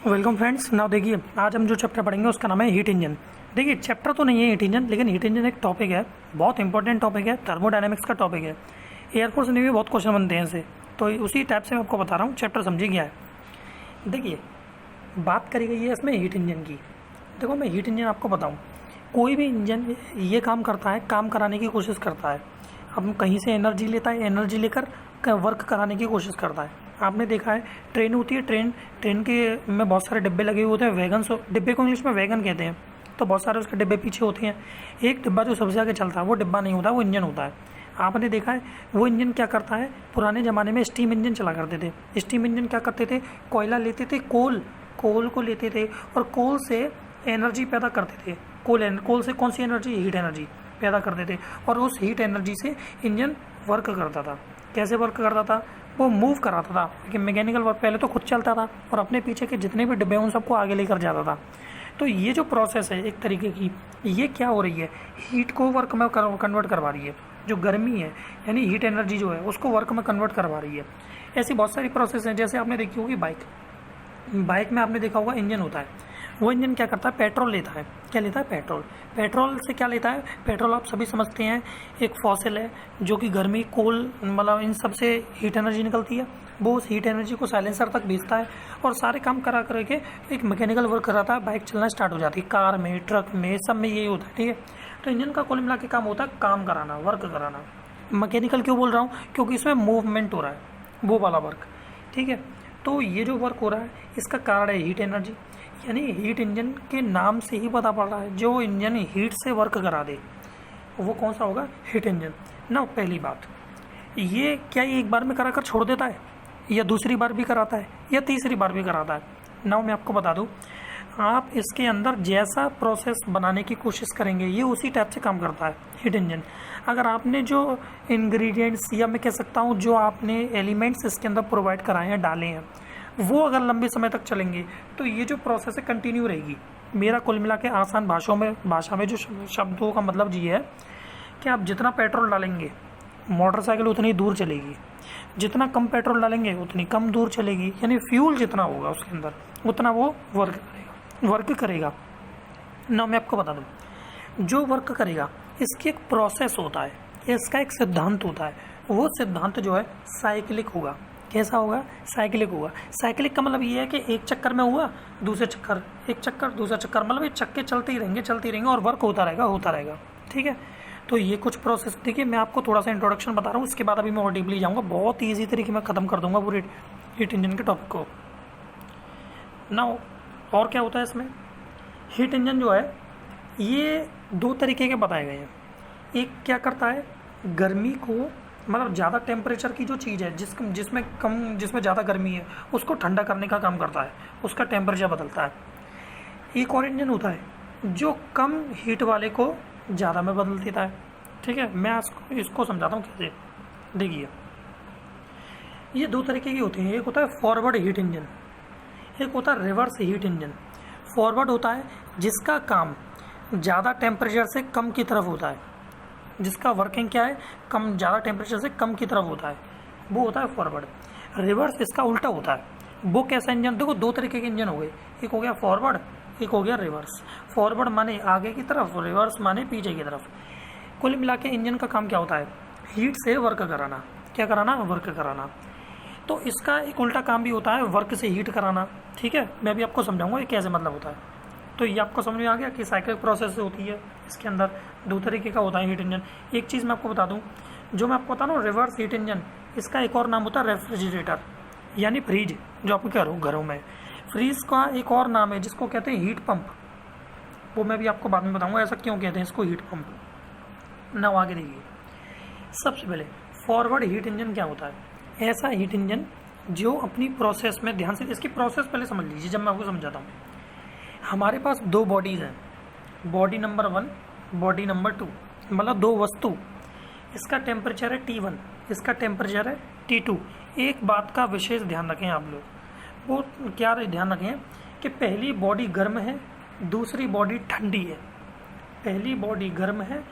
Welcome friends. Now देखिए, आज हम जो चैप्टर पढ़ेंगे उसका नाम है हीट इंजन। देखिए, चैप्टर तो नहीं है हीट इंजन, लेकिन हीट इंजन एक टॉपिक है, बहुत इंपॉर्टेंट टॉपिक है, थर्मोडायनेमिक्स का टॉपिक है। एयरफोर्स ने भी बहुत क्वेश्चन बनते हैं इससे, तो उसी टाइप से मैं आपको बता रहा हूँ। चैप्टर समझिए क्या है। देखिए, बात करी गई है इसमें हीट इंजन की। देखो, मैं हीट इंजन आपको बताऊँ, कोई भी इंजन ये काम करता है, काम कराने की कोशिश करता है। अब कहीं से एनर्जी लेता है, एनर्जी लेकर वर्क कराने की कोशिश करता है। आपने देखा है, ट्रेन होती है, ट्रेन के में बहुत सारे डिब्बे लगे हुए होते हैं, वैगन। डिब्बे को इंग्लिश में वैगन कहते हैं। तो बहुत सारे उसके डिब्बे पीछे होते हैं। एक डिब्बा जो सबसे आगे चलता है वो डिब्बा नहीं होता, वो इंजन होता है। आपने देखा है, वो इंजन क्या करता है, पुराने ज़माने में स्टीम इंजन चला करते थे। स्टीम इंजन क्या करते थे, कोयला लेते थे, कोल को लेते थे और कोल से एनर्जी पैदा करते थे। कोल से कौन सी एनर्जी, हीट एनर्जी पैदा करते थे, और उस हीट एनर्जी से इंजन वर्क करता था। कैसे वर्क करता था, वो मूव कराता था, लेकिन मैकेनिकल वर्क पहले तो खुद चलता था और अपने पीछे के जितने भी डिब्बे हैं उन सबको आगे लेकर जाता था। तो ये जो प्रोसेस है एक तरीके की, ये क्या हो रही है, हीट को वर्क में कन्वर्ट करवा रही है। जो गर्मी है यानी हीट एनर्जी जो है उसको वर्क में कन्वर्ट करवा रही है। ऐसी बहुत सारी प्रोसेस हैं। जैसे आपने देखी होगी बाइक में आपने देखा होगा इंजन होता है। वो इंजन क्या करता है, पेट्रोल लेता है। क्या लेता है, पेट्रोल से क्या लेता है, पेट्रोल आप सभी समझते हैं एक फॉसिल है जो कि गर्मी, कोल, मतलब इन सब से हीट एनर्जी निकलती है। वो उस हीट एनर्जी को साइलेंसर तक भेजता है और सारे काम करा करके एक मैकेनिकल वर्क कराता है। बाइक चलना स्टार्ट हो जाती है, कार में, ट्रक में, सब में यही होता है। ठीक है, तो इंजन का कुल मिला के काम होता है काम कराना, वर्क कराना। मैकेनिकल क्यों बोल रहा हूँ, क्योंकि इसमें मूवमेंट हो रहा है, वो वाला वर्क। ठीक है, तो ये जो वर्क हो रहा है इसका कारण है हीट एनर्जी। यानी हीट इंजन के नाम से ही पता पड़ रहा है, जो इंजन हीट से वर्क करा दे वो कौन सा होगा, हीट इंजन ना। पहली बात, ये क्या ये एक बार में कराकर छोड़ देता है, या दूसरी बार भी कराता है, या तीसरी बार भी कराता है ना। मैं आपको बता दूं, आप इसके अंदर जैसा प्रोसेस बनाने की कोशिश करेंगे ये उसी टाइप से काम करता है हीट इंजन। अगर आपने जो इंग्रेडिएंट्स, या मैं कह सकता हूँ जो आपने एलिमेंट्स इसके अंदर प्रोवाइड कराए हैं, डाले हैं, वो अगर लंबे समय तक चलेंगे तो ये जो प्रोसेस है कंटिन्यू रहेगी। मेरा कुल मिला के आसान भाषा में जो शब्दों का मतलब ये है कि आप जितना पेट्रोल डालेंगे मोटरसाइकिल उतनी दूर चलेगी, जितना कम पेट्रोल डालेंगे उतनी कम दूर चलेगी। यानी फ्यूल जितना होगा उसके अंदर उतना वो वर्क करेगा ना। मैं आपको बता दूं, जो वर्क करेगा इसकी एक प्रोसेस होता है, इसका एक सिद्धांत होता है। वो सिद्धांत जो है साइक्लिक होगा। कैसा होगा, साइक्लिक होगा। साइक्लिक का मतलब ये है कि एक चक्कर में हुआ, दूसरे चक्कर, एक चक्कर, दूसरा चक्कर, मतलब ये चक्के चलते ही रहेंगे और वर्क होता रहेगा। ठीक है, तो ये कुछ प्रोसेस। देखिए, मैं आपको थोड़ा सा इंट्रोडक्शन बता रहा हूँ, इसके बाद अभी मैं और डीपली जाऊँगा। बहुत ईजी तरीके में ख़त्म कर दूंगा पूरे हीट इंजन के टॉपिक को ना। और क्या होता है इसमें, हीट इंजन जो है ये दो तरीके के बताए गए हैं। एक क्या करता है, गर्मी को, मतलब ज़्यादा टेम्परेचर की जो चीज़ है जिसमें ज़्यादा गर्मी है उसको ठंडा करने का काम करता है, उसका टेम्परेचर बदलता है। एक और इंजन होता है जो कम हीट वाले को ज़्यादा में बदल देता है। ठीक है, मैं इसको समझाता हूँ कैसे। देखिए, ये दो तरीके के होते हैं। एक होता है फॉरवर्ड हीट इंजन, एक होता है रिवर्स हीट इंजन। फॉरवर्ड होता है जिसका काम ज़्यादा टेम्परेचर से कम की तरफ होता है, जिसका वर्किंग क्या है, कम, ज़्यादा टेम्परेचर से कम की तरफ होता है, वो होता है फॉरवर्ड। रिवर्स इसका उल्टा होता है। वो कैसा इंजन, देखो दो तरीके के इंजन हो गए, एक हो गया फॉरवर्ड, एक हो गया रिवर्स। फॉरवर्ड माने आगे की तरफ, रिवर्स माने पीछे की तरफ। कुल मिला के इंजन का काम क्या होता है, हीट से वर्क कराना। क्या कराना, वर्क कराना। तो इसका एक उल्टा काम भी होता है, वर्क से हीट कराना। ठीक है, मैं भी आपको समझाऊंगा ये कैसे मतलब होता है। तो ये आपको समझ में आ गया कि साइक्लिक प्रोसेस होती है, इसके अंदर दो तरीके का होता है हीट इंजन। एक चीज़ मैं आपको बता दूं, जो मैं आपको बता रहा हूँ रिवर्स हीट इंजन, इसका एक और नाम होता है रेफ्रिजरेटर, यानी फ्रीज। जो आपको घरों में, फ्रीज का एक और नाम है जिसको कहते हैं हीट पंप। वो मैं भी आपको बाद में बताऊँगा ऐसा क्यों कहते हैं इसको हीट पंप ना। आगे देखिए, सबसे पहले फॉरवर्ड हीट इंजन क्या होता है, ऐसा हीट इंजन जो अपनी प्रोसेस में, ध्यान से इसकी प्रोसेस पहले समझ लीजिए जब मैं आपको समझाता हूँ। हमारे पास दो बॉडीज़ हैं, बॉडी नंबर 1, बॉडी नंबर 2, मतलब दो वस्तु। इसका टेम्परेचर है T1, इसका टेम्परेचर है T2। एक बात का विशेष ध्यान रखें आप लोग, वो क्या ध्यान रखें कि पहली बॉडी गर्म है, दूसरी बॉडी ठंडी है। पहली बॉडी गर्म है,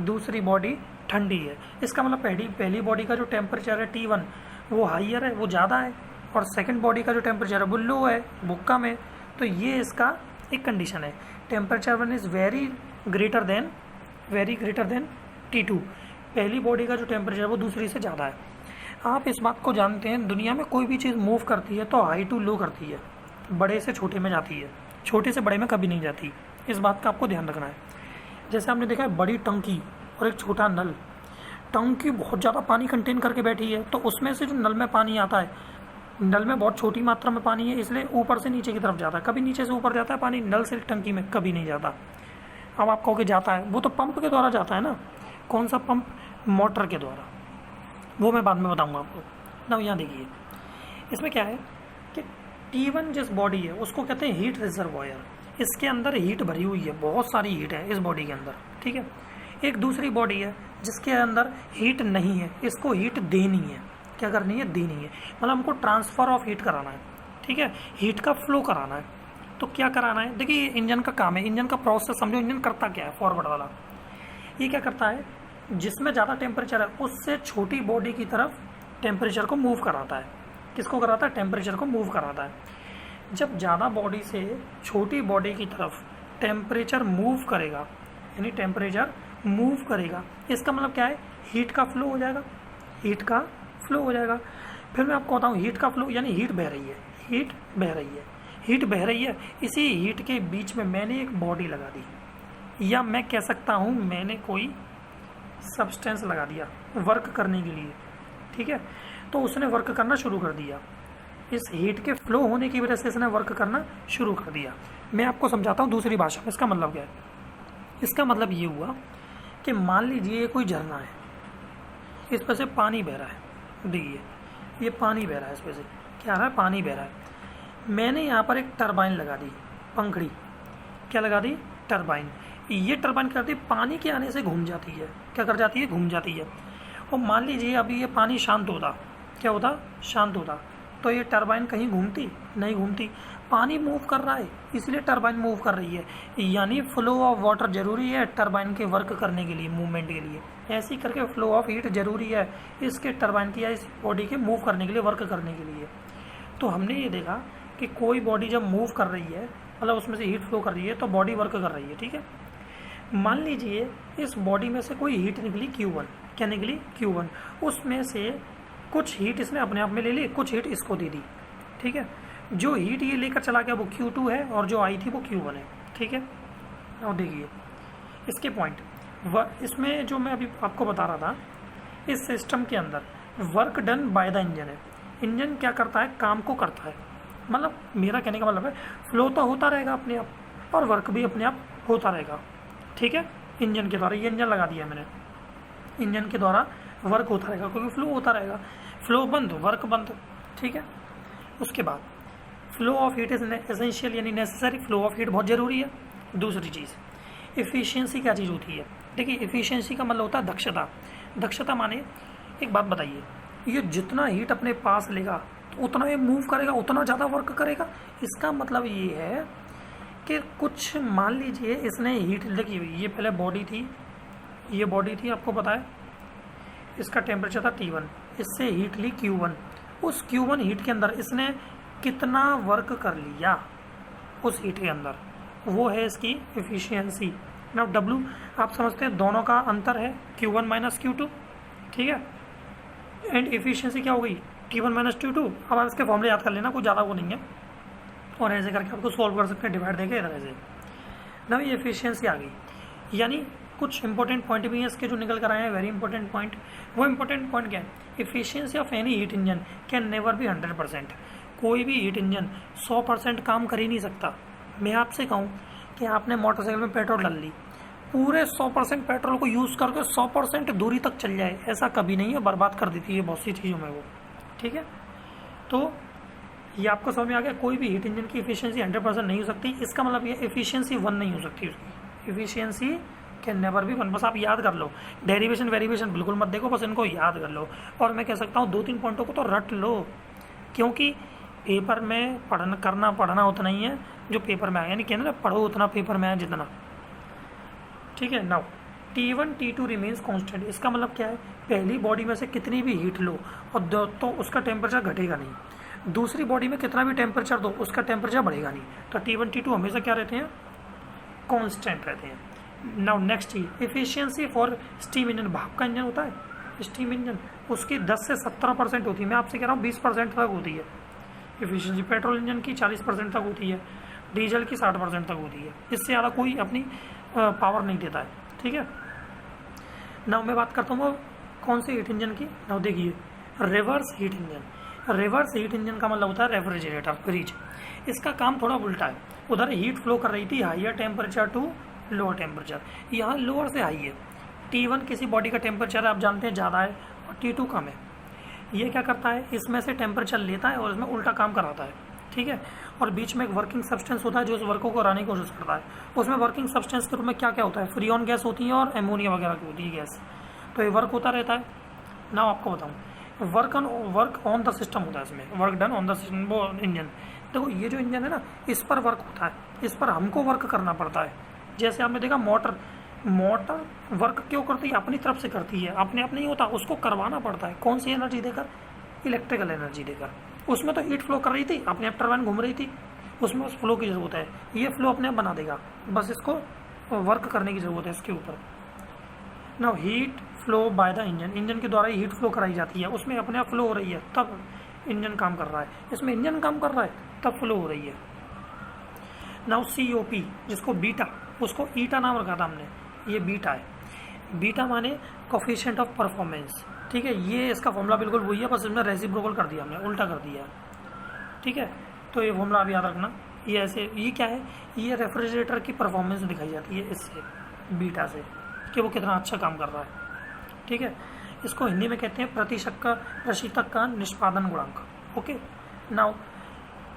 दूसरी बॉडी ठंडी है। इसका मतलब पहली बॉडी का जो टेम्परेचर है T1 वो हाइयर है, वो ज़्यादा है, और सेकंड बॉडी का जो टेम्परेचर है वो लो है, वो कम है। तो ये इसका एक कंडीशन है, temperature one is very greater than T2। पहली बॉडी का जो टेम्परेचर है वो दूसरी से ज़्यादा है। आप इस बात को जानते हैं, दुनिया में कोई भी चीज़ मूव करती है तो हाई टू लो करती है, बड़े से छोटे में जाती है, छोटे से बड़े में कभी नहीं जाती। इस बात का आपको ध्यान रखना है। जैसे आपने देखा है बड़ी टंकी और एक छोटा नल, टंकी बहुत ज़्यादा पानी कंटेन करके बैठी है, तो उसमें से जो नल में पानी आता है, नल में बहुत छोटी मात्रा में पानी है, इसलिए ऊपर से नीचे की तरफ जाता है, कभी नीचे से ऊपर जाता है पानी, नल से टंकी में कभी नहीं जाता। अब आप कहोगे जाता है, वो तो पंप के द्वारा जाता है ना। कौन सा पंप? मोटर के द्वारा, वो मैं बाद में बताऊंगा आपको ना। यहाँ देखिए, इसमें क्या है कि T1 जिस बॉडी है उसको कहते हैं हीट रिजर्वॉयर। इसके अंदर हीट भरी हुई है, बहुत सारी हीट है इस बॉडी के अंदर, ठीक है। एक दूसरी बॉडी है जिसके अंदर हीट नहीं है, इसको हीट देनी है। क्या करनी है? देनी है, मतलब हमको ट्रांसफर ऑफ हीट कराना है, ठीक है, हीट का फ्लो कराना है। तो क्या कराना है? देखिए, इंजन का काम है, इंजन का प्रोसेस समझो। इंजन करता क्या है? फॉरवर्ड वाला ये क्या करता है, जिसमें ज़्यादा टेम्परेचर है उससे छोटी बॉडी की तरफ टेम्परेचर को मूव कराता है। किसको कराता है? टेम्परेचर को मूव कराता है। जब ज़्यादा बॉडी से छोटी बॉडी की तरफ टेम्परेचर मूव करेगा, यानी टेम्परेचर मूव करेगा, इसका मतलब क्या है? हीट का फ्लो हो जाएगा, हीट का फ्लो हो जाएगा। फिर मैं आपको बताऊँ, हीट का फ्लो यानी हीट बह रही है, हीट बह रही है, हीट बह रही है। इसी हीट के बीच में मैंने एक बॉडी लगा दी, या मैं कह सकता हूँ मैंने कोई सब्सटेंस लगा दिया वर्क करने के लिए, ठीक है। तो उसने वर्क करना शुरू कर दिया, इस हीट के फ्लो होने की वजह से इसने वर्क करना शुरू कर दिया। मैं आपको समझाता हूँ दूसरी भाषा में। इसका मतलब क्या है? इसका मतलब ये हुआ कि मान लीजिए कोई झरना है, इस पर से पानी बह रहा है, देखिए ये पानी बह रहा है, इस पर से क्या रहा है? पानी बह रहा है। मैंने यहाँ पर एक टरबाइन लगा दी, पंखड़ी। क्या लगा दी? टरबाइन। ये टरबाइन करती पानी के आने से घूम जाती है। क्या कर जाती है? घूम जाती है। और मान लीजिए अभी ये पानी शांत होता, क्या होता? शांत होता, तो ये टरबाइन कहीं घूमती? नहीं घूमती। पानी मूव कर रहा है इसलिए टरबाइन मूव कर रही है, यानी फ्लो ऑफ वाटर जरूरी है टरबाइन के वर्क करने के लिए, मूवमेंट के लिए। ऐसे ही करके फ्लो ऑफ हीट जरूरी है इसके टरबाइन की या इस बॉडी के मूव करने के लिए, वर्क करने के लिए। तो हमने ये देखा कि कोई बॉडी जब मूव कर रही है, मतलब उसमें से हीट फ्लो कर रही है, तो बॉडी वर्क कर रही है, ठीक है। मान लीजिए इस बॉडी में से कोई हीट निकली Q1। क्या निकली? Q1। उसमें से कुछ हीट इसने अपने आप में ले ली, कुछ हीट इसको दे दी, ठीक है। जो हीट ये लेकर चला गया वो Q2 है, और जो आई थी वो Q1 है, ठीक है। और देखिए इसके पॉइंट, इसमें जो मैं अभी आपको बता रहा था, इस सिस्टम के अंदर work done by the engine है। इंजन क्या करता है? काम को करता है। मतलब मेरा कहने का मतलब है फ्लो तो होता रहेगा अपने आप, और वर्क भी अपने आप होता रहेगा, ठीक है। इंजन के द्वारा, ये इंजन लगा दिया मैंने, इंजन के द्वारा वर्क होता रहेगा, क्योंकि फ्लो होता रहेगा। फ्लो बंद, वर्क बंद, ठीक है। उसके बाद flow of heat is essential, यानी नेसेसरी। फ्लो ऑफ हीट बहुत जरूरी है। दूसरी चीज़, इफिशियंसी क्या चीज़ होती है? देखिए, इफिशियंसी का मतलब होता है दक्षता। दक्षता माने, एक बात बताइए, ये जितना हीट अपने पास लेगा तो उतना ये मूव करेगा, उतना ज़्यादा वर्क करेगा। इसका मतलब ये है कि कुछ, मान लीजिए इसने हीट, देखिए ये पहले बॉडी थी, ये बॉडी थी, आपको पता है इसका टेम्परेचर था T1, इससे हीट ली Q1। उस Q1 हीट के अंदर इसने कितना वर्क कर लिया उस हीट के अंदर, वो है इसकी इफिशियंसी। ना W आप समझते हैं, दोनों का अंतर है Q1 माइनस Q2, ठीक है। एंड इफिशियंसी क्या हो गई? T1 minus T2। अब आप इसके फॉर्मूले याद कर लेना, कोई ज़्यादा वो नहीं है, और ऐसे करके आपको सॉल्व कर सकते हैं, डिवाइड देके इधर ऐसे। ना ये एफिशिएंसी आ गई, यानी कुछ इंपॉर्टेंट पॉइंट भी हैं इसके जो निकल कर आए हैं, वेरी इंपॉर्टेंट पॉइंट। वो इंपॉर्टेंट पॉइंट क्या है? Efficiency of any heat engine can never be 100%। कोई भी हीट इंजन 100% काम कर ही नहीं सकता। मैं आपसे कहूँ कि आपने मोटरसाइकिल में पेट्रोल डाल ली, पूरे 100% पेट्रोल को यूज़ करके 100% दूरी तक चल जाए, ऐसा कभी नहीं है, बर्बाद कर देती है बहुत सी चीज़ों में वो, ठीक है। तो ये आपको समझ में आ गया, कोई भी हीट इंजन की एफिशिएंसी 100% नहीं हो सकती। इसका मतलब ये एफिशिएंसी 1 नहीं हो सकती उसकी, एफिशिएंसी कैन नेवर बी 1। बस आप याद कर लो, डेरिवेशन वेरिएशन बिल्कुल मत देखो, बस इनको याद कर लो। और मैं कह सकता हूँ 2-3 पॉइंटों को तो रट लो, क्योंकि पेपर में पढ़ना उतना ही है जो पेपर में आया, यानी कहना ना, पढ़ो उतना पेपर में आया जितना, ठीक है। Now T1 T2 remains constant. इसका मतलब क्या है? पहली बॉडी में से कितनी भी हीट लो और तो उसका टेम्परेचर घटेगा नहीं। दूसरी बॉडी में कितना भी टेम्परेचर दो उसका टेम्परेचर बढ़ेगा नहीं। तो T1 T2 हमेशा क्या रहते हैं, कांस्टेंट रहते हैं। नाउ नेक्स्ट चीज एफिशिएंसी फॉर स्टीम इंजन, भाप का इंजन होता है स्टीम इंजन, उसकी 10 से 17% होती है। मैं आपसे कह रहा हूँ 20% तक होती है एफिशिएंसी। पेट्रोल इंजन की 40% तक होती है, डीजल की 60% तक होती है। इससे ज़्यादा कोई अपनी पावर नहीं देता है, ठीक है। नाउ मैं बात करता हूँ कौन से हीट इंजन की। नाउ देखिए reverse heat engine. Reverse heat engine का मतलब होता है रेफ्रिजरेटर, फ्रिज। इसका काम थोड़ा उल्टा है। उधर हीट फ्लो कर रही थी higher temperature to lower temperature, यहाँ लोअर से हाई है। T1 किसी बॉडी का टेम्परेचर आप जानते हैं ज़्यादा है और T2 कम है। ये क्या करता है, इसमें से टेम्परेचर लेता है और इसमें उल्टा काम कराता है, ठीक है। और बीच में एक वर्किंग सब्सटेंस होता है जो उस वर्क को कराने की कोशिश करता है। उसमें वर्किंग सब्सटेंस के रूप में क्या क्या होता है, फ्रीऑन गैस होती है और एमोनिया वगैरह की होती है गैस। तो ये वर्क होता रहता है ना। आपको बताऊँ वर्क ऑन द सिस्टम होता है, इसमें work done on the system. वो इंजन देखो, ये जो इंजन है ना इस पर वर्क होता है, इस पर हमको वर्क करना पड़ता है। जैसे आपने देखा मोटर वर्क क्यों करती है, अपनी तरफ से करती है, अपने आप नहीं होता, उसको करवाना पड़ता है। कौन सी एनर्जी देकर, इलेक्ट्रिकल एनर्जी देकर। उसमें तो हीट फ्लो कर रही थी, अपने आप टरबाइन घूम रही थी, उसमें उस फ्लो की ज़रूरत है। ये फ्लो अपने आप बना देगा, बस इसको वर्क करने की ज़रूरत है इसके ऊपर। Now heat flow by the engine के द्वारा ही हीट फ्लो कराई जाती है। उसमें अपने आप फ्लो हो रही है तब इंजन काम कर रहा है, इसमें इंजन काम कर रहा है तब फ्लो हो रही है। नाउ COP जिसको बीटा, उसको ईटा नाम रखा था हमने, ये बीटा है। बीटा माने कोफिशिएंट ऑफ परफॉर्मेंस, ठीक है। ये इसका फॉर्मूला बिल्कुल वही है, बस इसमें रेसिप्रोकल कर दिया हमने, उल्टा कर दिया, ठीक है। तो ये फॉर्मूला आप याद रखना। ये ऐसे, ये क्या है, ये रेफ्रिजरेटर की परफॉर्मेंस दिखाई जाती है इससे, बीटा से, कि वो कितना अच्छा काम कर रहा है, ठीक है। इसको हिंदी में कहते हैं प्रशीतक का निष्पादन गुणांक, ओके। नाउ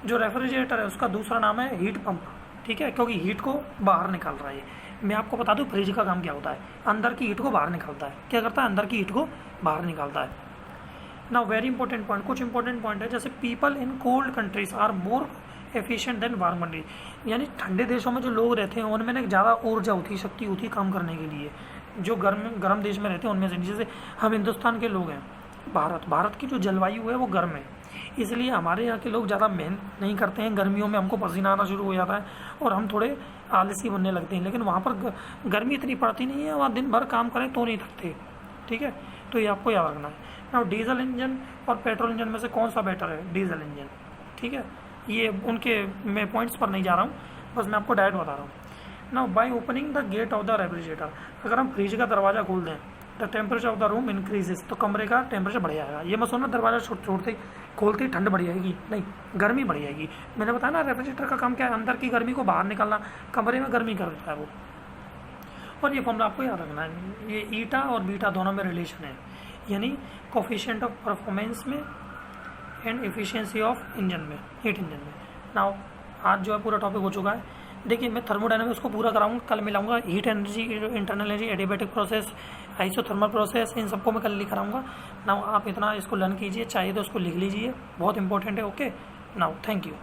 जो रेफ्रिजरेटर है उसका दूसरा नाम है हीट पंप, ठीक है, क्योंकि हीट को बाहर निकाल रहा है। मैं आपको बता दूं फ्रिज का काम क्या होता है, अंदर की हीट को बाहर निकालता है। क्या करता है, अंदर की हीट को बाहर निकालता है। नाउ वेरी इंपॉर्टेंट पॉइंट, कुछ इंपॉर्टेंट पॉइंट है, जैसे people in cold countries are more efficient than warm country. यानी ठंडे देशों में जो लोग रहते हैं उनमें ना ज़्यादा ऊर्जा होती है, शक्ति होती है काम करने के लिए, जो गर्म देश में रहते हैं उनमें से। जैसे हम हिंदुस्तान के लोग हैं, भारत की जो जलवायु है वो गर्म है, इसलिए हमारे यहाँ के लोग ज़्यादा मेहनत नहीं करते हैं। गर्मियों में हमको पसीना आना शुरू हो जाता है और हम थोड़े आलसी बनने लगते हैं। लेकिन वहाँ पर गर्मी इतनी पड़ती नहीं है, वहाँ दिन भर काम करें तो नहीं थकते, ठीक है। तो ये आपको याद रखना है। नाउ डीजल इंजन और पेट्रोल इंजन में से कौन सा बेटर है, डीजल इंजन, ठीक है। ये उनके मैं पॉइंट्स पर नहीं जा रहा हूँ, बस मैं आपको डायरेक्ट बता रहा हूँ। Now by opening the gate of the refrigerator, अगर हम फ्रिज का दरवाजा खोल दें the temperature of the room increases, तो कमरे का टेम्परेचर बढ़ जाएगा। ये मत सोचना दरवाजा छोड़ते खोलते ही ठंड बढ़ जाएगी, नहीं, गर्मी बढ़ जाएगी। मैंने बताया ना रेफ्रिजरेटर का काम क्या है, अंदर की गर्मी को बाहर निकालना, कमरे में गर्मी कर देता है वो। और ये फॉर्मूला आपको याद रखना है, ये ईटा और बीटा दोनों में रिलेशन है, यानी कोफिशिएंट ऑफ परफॉर्मेंस में एंड एफिशिएंसी ऑफ इंजन में, हीट इंजन में। नाउ आज जो है पूरा टॉपिक हो चुका है। देखिए मैं थर्मोडायनामिक्स को पूरा कराऊंगा, कल मिलाऊंगा heat energy, internal energy, adiabatic process, isothermal process, इन सबको मैं कल लिख कराऊंगा। नाउ आप इतना इसको लर्न कीजिए, चाहिए तो उसको लिख लीजिए, बहुत इंपॉर्टेंट है, ओके। Now thank you.